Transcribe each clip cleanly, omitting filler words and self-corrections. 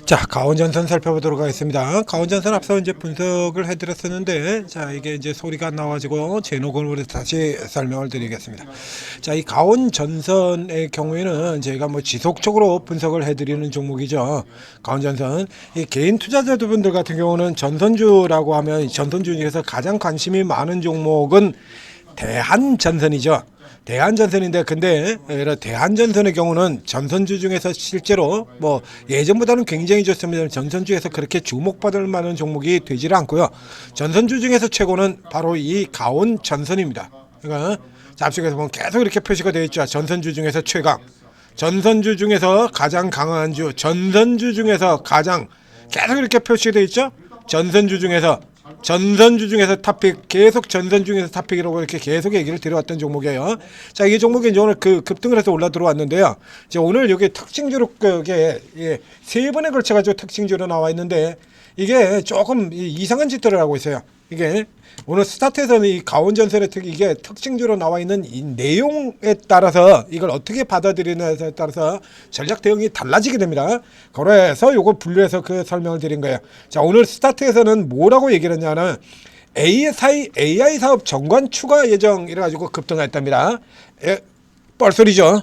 자, 가온전선 살펴보도록 하겠습니다. 가온전선 앞서 이제 분석을 해드렸었는데, 자, 이게 이제 소리가 안 나와가지고 제 녹음으로 다시 설명을 드리겠습니다. 자, 이 가온전선의 경우에는 저희가 뭐 지속적으로 분석을 해드리는 종목이죠. 가온전선. 이 개인 투자자분들 같은 경우는 전선주라고 하면 전선주 중에서 가장 관심이 많은 종목은 대한전선이죠. 대한전선인데 근데 대한전선의 경우는 전선주 중에서 실제로 뭐 예전보다는 굉장히 좋습니다. 전선주에서 그렇게 주목받을 만한 종목이 되지를 않고요. 전선주 중에서 최고는 바로 이 가온전선입니다. 그러니까 잡식에서 보면 계속 이렇게 표시가 되어 있죠. 전선주 중에서 최강, 전선주 중에서 가장 강한 주, 전선주 중에서 가장 계속 이렇게 표시되어 있죠. 전선주 중에서 탑픽, 계속 전선 중에서 탑픽이라고 이렇게 계속 얘기를 드려왔던 종목이에요. 자, 이 종목이 이제 오늘 급등을 해서 올라 들어왔는데요. 이제 오늘 여기 특징주로 그게 세 번에 걸쳐가지고 특징주로 나와 있는데 이게 조금 이상한 짓들을 하고 있어요. 이게 오늘 스타트에서는 이 가온전선의 이게 특징주로 나와 있는 이 내용에 따라서 이걸 어떻게 받아들이느냐에 따라서 전략 대응이 달라지게 됩니다. 그래서 요거 분류해서 그 설명을 드린 거예요. 자, 오늘 스타트에서는 뭐라고 얘기를 했냐면 AI 사업 정관 추가 예정 이래가지고 급등했답니다. 뻘소리죠.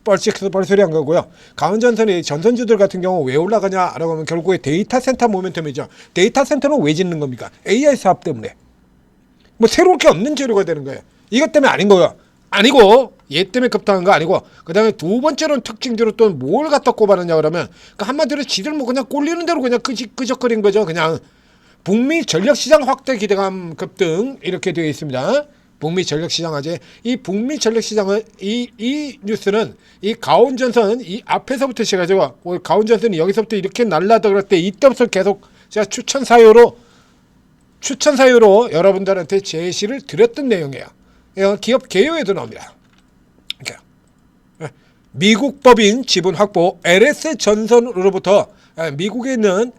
뻘소리 한 거고요. 가온전선의 전선주들 같은 경우 왜 올라가냐라고 하면 결국에 데이터 센터 모멘텀이죠. 데이터 센터는 왜 짓는 겁니까? AI 사업 때문에. 뭐 새로울 게 없는 재료가 되는 거예요. 이것 때문에 아닌 거예요. 아니고 얘 때문에 급등한 거 아니고 그 다음에 두 번째로는 특징대로 또 뭘 갖다 꼽아느냐 그러면 그 한마디로 지들 뭐 그냥 꼴리는 대로 그냥 끄적거린 거죠. 그냥 북미 전력시장 확대 기대감 급등 이렇게 되어 있습니다. 북미 전력시장 화제. 이 북미 전력시장은 이 뉴스는 이 가온전선 이 앞에서부터 시작해가지고 가온전선이 여기서부터 이렇게 날라들었을 때 이때부터 계속 제가 추천 사유로 여러분들한테 제시를 드렸던 내용이에요. 기업 개요에도 나옵니다. 미국 법인 지분 확보 LS 전선으로부터 미국에 있는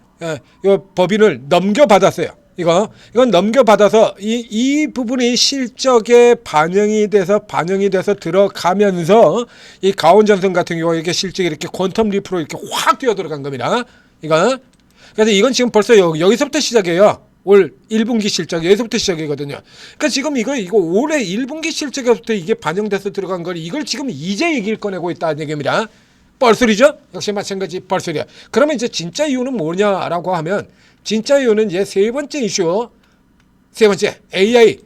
이 법인을 넘겨받았어요. 이건 넘겨받아서 이 부분이 실적에 반영이 돼서 들어가면서 이 가온전선 같은 경우 이게 실적이 이렇게 퀀텀 리프로 이렇게 확 뛰어 들어간 겁니다. 그래서 이건 지금 벌써 여기서부터 시작이에요. 올 1분기 실적 여기서부터 시작이거든요. 그러니까 지금 이거 올해 1분기 실적에서부터 이게 반영돼서 들어간 걸 이걸 지금 이제 얘기를 꺼내고 있다는 얘기입니다. 뻘소리죠? 역시 마찬가지 뻘소리야. 그러면 이제 진짜 이유는 뭐냐라고 하면 진짜 이유는 이제 세 번째 AI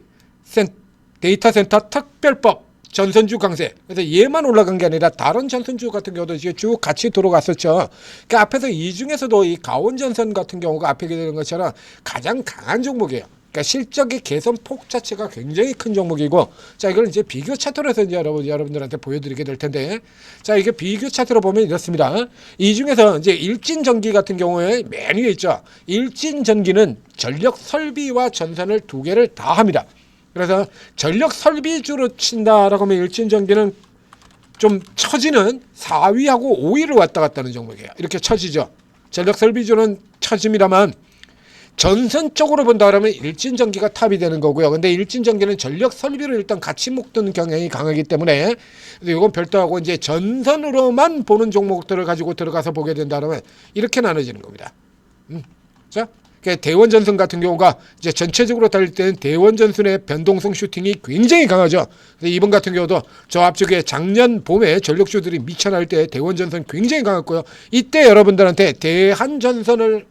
데이터 센터 특별법 전선주 강세. 그래서 얘만 올라간 게 아니라 다른 전선주 같은 경우도 이제 쭉 같이 들어갔었죠. 그러니까 앞에서 이 중에서도 이 가온전선 같은 경우가 앞에 되는 것처럼 가장 강한 종목이에요. 그러니까 실적의 개선 폭 자체가 굉장히 큰 종목이고, 자, 이걸 이제 비교 차트로 해서 이제 여러분들한테 보여드리게 될 텐데, 자, 이게 비교 차트로 보면 이렇습니다. 이 중에서 이제 일진전기 같은 경우에 맨 위에 있죠. 일진전기는 전력 설비와 전선을 두 개를 다 합니다. 그래서 전력 설비주로 친다라고 하면 일진전기는 좀 처지는 4위하고 5위를 왔다 갔다 하는 종목이에요. 이렇게 처지죠. 전력 설비주는 처짐이라만 전선 쪽으로 본다 그러면 일진전기가 탑이 되는 거고요. 근데 일진전기는 전력 설비를 일단 같이 묶는 경향이 강하기 때문에 이건 별도하고 이제 전선으로만 보는 종목들을 가지고 들어가서 보게 된다 그러면 이렇게 나눠지는 겁니다. 자, 대원전선 같은 경우가 이제 전체적으로 달릴 때는 대원전선의 변동성 슈팅이 굉장히 강하죠. 이번 같은 경우도 저 앞쪽에 작년 봄에 전력주들이 미쳐날 때 대원전선 굉장히 강했고요. 이때 여러분들한테 대한전선을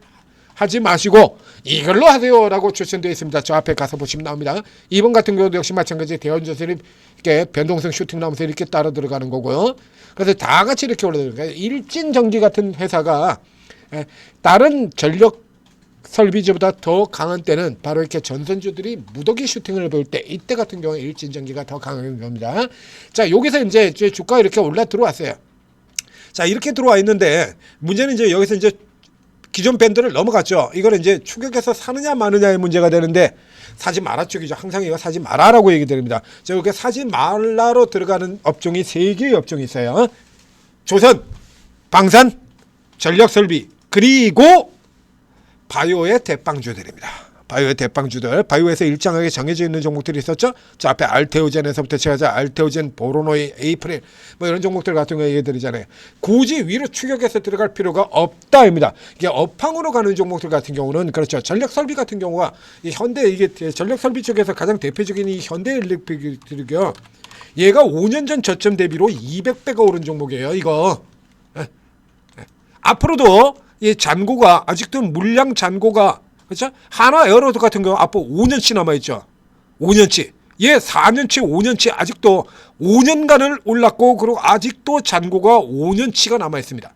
하지 마시고 이걸로 하세요라고 추천되어 있습니다. 저 앞에 가서 보시면 나옵니다. 이번 같은 경우도 역시 마찬가지 대원전선이 이렇게 변동성 슈팅 나오면서 이렇게 따라 들어가는 거고요. 그래서 다 같이 이렇게 올라들어가요. 일진전기 같은 회사가 다른 전력 설비주보다 더 강한 때는 바로 이렇게 전선주들이 무더기 슈팅을 볼 때 이때 같은 경우에 일진전기가 더 강한 겁니다. 자, 여기서 이제 주가가 이렇게 올라 들어왔어요. 자, 이렇게 들어와 있는데 문제는 이제 여기서 이제 기존 밴드를 넘어갔죠. 이걸 이제 추격해서 사느냐 마느냐의 문제가 되는데 사지 마라 쪽이죠. 항상 이거 사지 마라라고 얘기 드립니다. 자, 이렇게 사지 말라로 들어가는 업종이 3개의 업종이 있어요. 조선, 방산, 전력설비, 그리고 바이오의 대빵주들입니다. 바이오의 대빵주들, 바이오에서 일정하게 정해져 있는 종목들이 있었죠. 자, 앞에 알테오젠에서부터 제가 알테오젠, 보로노이, 에이프릴 뭐 이런 종목들 같은 거 얘기 드리잖아요. 굳이 위로 추격해서 들어갈 필요가 없다입니다. 이게 업황으로 가는 종목들 같은 경우는 그렇죠. 전력설비 같은 경우가 이 현대, 이게 전력설비 쪽에서 가장 대표적인 이 현대일렉트릭이요. 얘가 5년 전 저점 대비로 200배가 오른 종목이에요. 이거 앞으로도 이 잔고가 아직도 물량 잔고가 그렇죠? 한화 에어로드 같은 경우 앞으로 5년치 남아있죠. 5년치. 얘 4년치, 5년치 아직도 5년간을 올랐고 그리고 아직도 잔고가 5년치가 남아있습니다.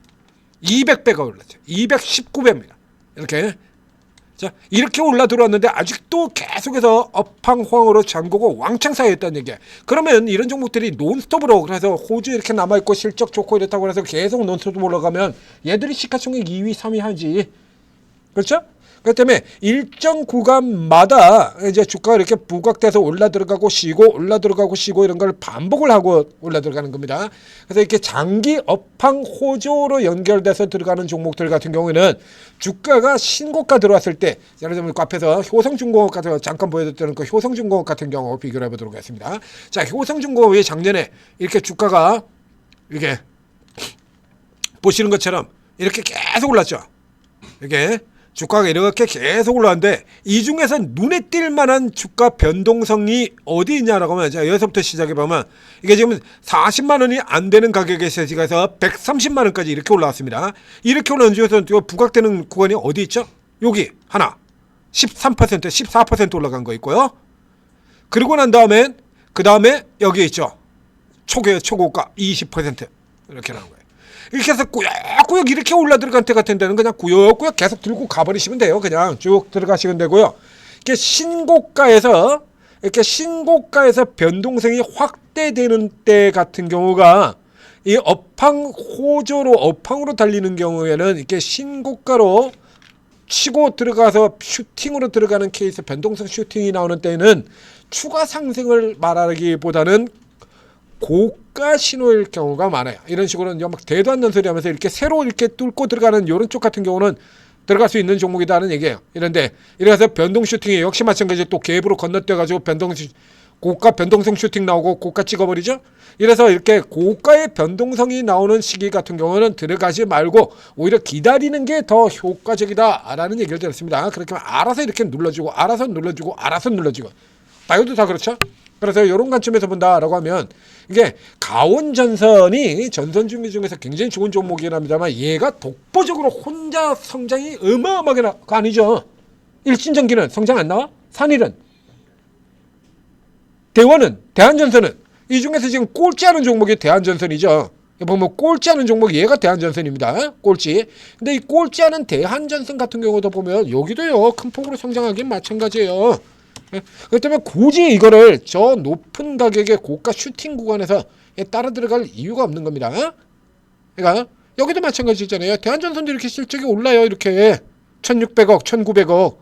200배가 올랐죠. 219배입니다. 이렇게. 자, 이렇게 올라 들어왔는데 아직도 계속해서 업황황으로 잔고가 왕창 쌓여있다는 얘기야. 그러면 이런 종목들이 논스톱으로 그래서 호주 이렇게 남아있고 실적 좋고 이렇다고 해서 계속 논스톱으로 올라가면 얘들이 시가총액 2위, 3위 하지. 그렇죠? 그렇기 때문에 일정 구간마다 이제 주가가 이렇게 부각돼서 올라 들어가고 쉬고 올라 들어가고 쉬고 이런 걸 반복을 하고 올라 들어가는 겁니다. 그래서 이렇게 장기 업황 호조로 연결돼서 들어가는 종목들 같은 경우에는 주가가 신고가 들어왔을 때 예를 들면 그 앞에서 효성중공업 같은 거 잠깐 보여드렸던 그 효성중공업 같은 경우 비교를 해보도록 하겠습니다. 자, 효성중공업이 작년에 이렇게 주가가 이렇게 보시는 것처럼 이렇게 계속 올랐죠. 이렇게 주가가 이렇게 계속 올라왔는데 이 중에서 눈에 띌 만한 주가 변동성이 어디 있냐라고 하면 자, 여기서부터 시작해 보면 이게 지금 40만 원이 안 되는 가격에서 130만 원까지 이렇게 올라왔습니다. 이렇게 올라온 중에서 부각되는 구간이 어디 있죠? 여기 하나 13%, 14% 올라간 거 있고요. 그리고 난 다음에 그 다음에 여기 있죠. 초고가 20% 이렇게 나온 거예요. 이렇게 해서 꾸역꾸역 이렇게 올라 들어간 때 같은 데는 그냥 꾸역꾸역 계속 들고 가버리시면 돼요. 그냥 쭉 들어가시면 되고요. 이렇게 신고가에서 변동성이 확대되는 때 같은 경우가 이 업황으로 달리는 경우에는 이렇게 신고가로 치고 들어가서 슈팅으로 들어가는 케이스, 변동성 슈팅이 나오는 때는 추가 상승을 말하기보다는 고가 신호일 경우가 많아요. 이런 식으로 이제 막 대도 않는 소리 하면서 이렇게 새로 이렇게 뚫고 들어가는 이런 쪽 같은 경우는 들어갈 수 있는 종목이다는 얘기예요. 이런데 이래서 변동 슈팅이 역시 마찬가지 또 갭으로 건너뛰어가지고 고가 변동성 슈팅 나오고 고가 찍어버리죠. 이래서 이렇게 고가의 변동성이 나오는 시기 같은 경우는 들어가지 말고 오히려 기다리는 게 더 효과적이다라는 얘기를 들었습니다. 그렇게 하면 알아서 이렇게 눌러주고 알아서 눌러주고 알아서 눌러주고 바이오도 다 그렇죠. 그래서 이런 관점에서 본다라고 하면 이게 가온전선이 전선 중기 중에서 굉장히 좋은 종목이긴 합니다만 얘가 독보적으로 혼자 성장이 어마어마하게 그거 아니죠. 일진전기는 성장 안 나와? 산일은? 대원은? 대한전선은? 이 중에서 지금 꼴찌하는 종목이 대한전선이죠. 보면 꼴찌하는 종목이 얘가 대한전선입니다. 꼴찌. 근데 이 꼴찌하는 대한전선 같은 경우도 보면 여기도요 큰 폭으로 성장하긴 마찬가지예요. 그렇기 때문에 굳이 이거를 저 높은 가격의 고가 슈팅 구간에서 따라 들어갈 이유가 없는 겁니다. 그러니까 여기도 마찬가지잖아요. 대한전선도 이렇게 실적이 올라요. 이렇게 1600억, 1900억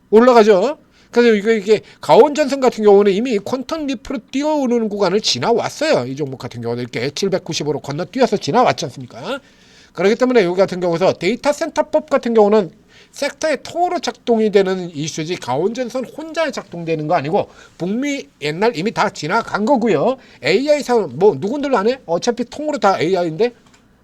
올라가죠. 그래서 이게 가온전선 같은 경우는 이미 퀀텀 리프로 뛰어오르는 구간을 지나왔어요. 이 종목 같은 경우는 이렇게 795로 건너뛰어서 지나왔지 않습니까? 그렇기 때문에 여기 같은 경우서 데이터 센터법 같은 경우는 섹터의 통으로 작동이 되는 이슈지 가온전선 혼자 작동되는 거 아니고 북미 옛날 이미 다 지나간 거고요. AI 상 뭐 누군들 안 해? 어차피 통으로 다 AI인데.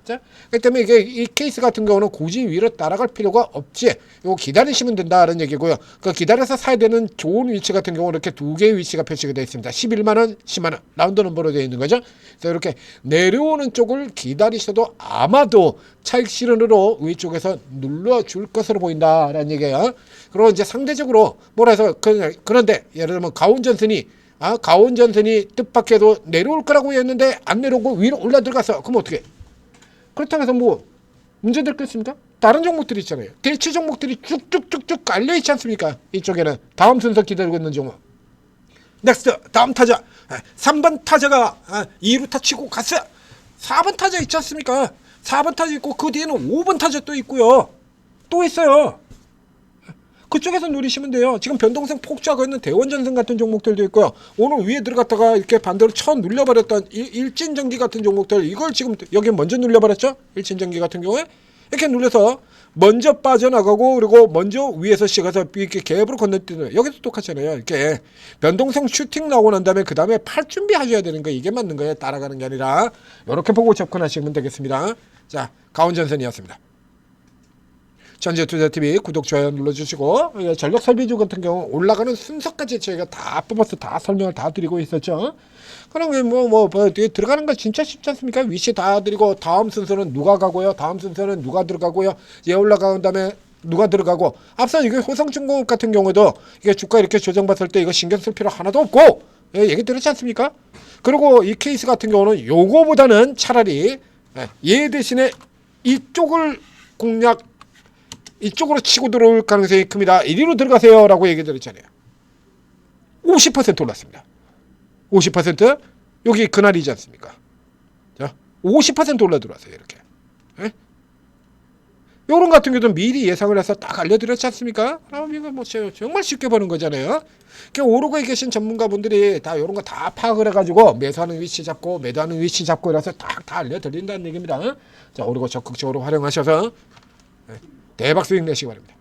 자, 그렇기 때문에 이게 이 케이스 같은 경우는 굳이 위로 따라갈 필요가 없지. 이거 기다리시면 된다는 얘기고요. 그 기다려서 사야 되는 좋은 위치 같은 경우는 이렇게 두 개의 위치가 표시가 되어 있습니다. 11만 원, 10만 원 라운드 넘버로 되어 있는 거죠. 그래서 이렇게 내려오는 쪽을 기다리셔도 아마도 차익 실현으로 위쪽에서 눌러줄 것으로 보인다라는 얘기예요. 그리고 이제 상대적으로 뭐라 해서 그런데 예를 들면 가온전선이 뜻밖에도 내려올 거라고 했는데 안 내려오고 위로 올라 들어갔어. 그럼 어떻게? 그렇다고 해서 뭐 문제될 게 있습니까? 다른 종목들이 있잖아요. 대체 종목들이 쭉쭉쭉쭉 깔려있지 않습니까? 이쪽에는 다음 순서 기다리고 있는 종목. 넥스트 다음 타자 3번 타자가 2루타 치고 갔어요. 4번 타자 있지 않습니까? 4번 타자 있고 그 뒤에는 5번 타자 또 있고요. 또 있어요. 그쪽에서 누리시면 돼요. 지금 변동성 폭주하고 있는 대원전선 같은 종목들도 있고요. 오늘 위에 들어갔다가 이렇게 반대로 쳐 눌려버렸던 일진전기 같은 종목들 이걸 지금 여기 먼저 눌려버렸죠. 일진전기 같은 경우에 이렇게 눌러서 먼저 빠져나가고 그리고 먼저 위에서 시가서 이렇게 갭으로 건너뛰는 여기도 똑같잖아요. 이렇게 변동성 슈팅 나오고 난 다음에 그 다음에 팔 준비하셔야 되는 거 이게 맞는 거예요. 따라가는 게 아니라 이렇게 보고 접근하시면 되겠습니다. 자, 가온전선이었습니다. 전재투자TV 구독, 좋아요 눌러주시고 전력 설비주 같은 경우 올라가는 순서까지 저희가 다 뽑아서 다 설명을 다 드리고 있었죠. 그럼 들어가는 거 진짜 쉽지 않습니까? 위치 다 드리고 다음 순서는 누가 가고요. 다음 순서는 누가 들어가고요. 얘 올라간 다음에 누가 들어가고 앞서 이게 호성중공업 같은 경우도 이게 주가 이렇게 조정받을 때 이거 신경 쓸 필요 하나도 없고 얘기 들었지 않습니까? 그리고 이 케이스 같은 경우는 요거보다는 차라리 얘 대신에 이쪽을 공략 이쪽으로 치고 들어올 가능성이 큽니다. 이리로 들어가세요 라고 얘기 드렸잖아요. 50% 올랐습니다. 50% 여기 그날이지 않습니까? 자, 50% 올라 들어왔어요. 이렇게. 예? 요런 같은 경우도 미리 예상을 해서 딱 알려드렸지 않습니까? 그럼 이거 뭐 정말 쉽게 보는 거잖아요. 그러니까 오르고 계신 전문가분들이 다 요런 거 다 파악을 해가지고 매수하는 위치 잡고 매도하는 위치 잡고 이래서 딱 다 알려드린다는 얘기입니다. 자, 오르고 적극적으로 활용하셔서 대박 수익 내시기 바랍니다.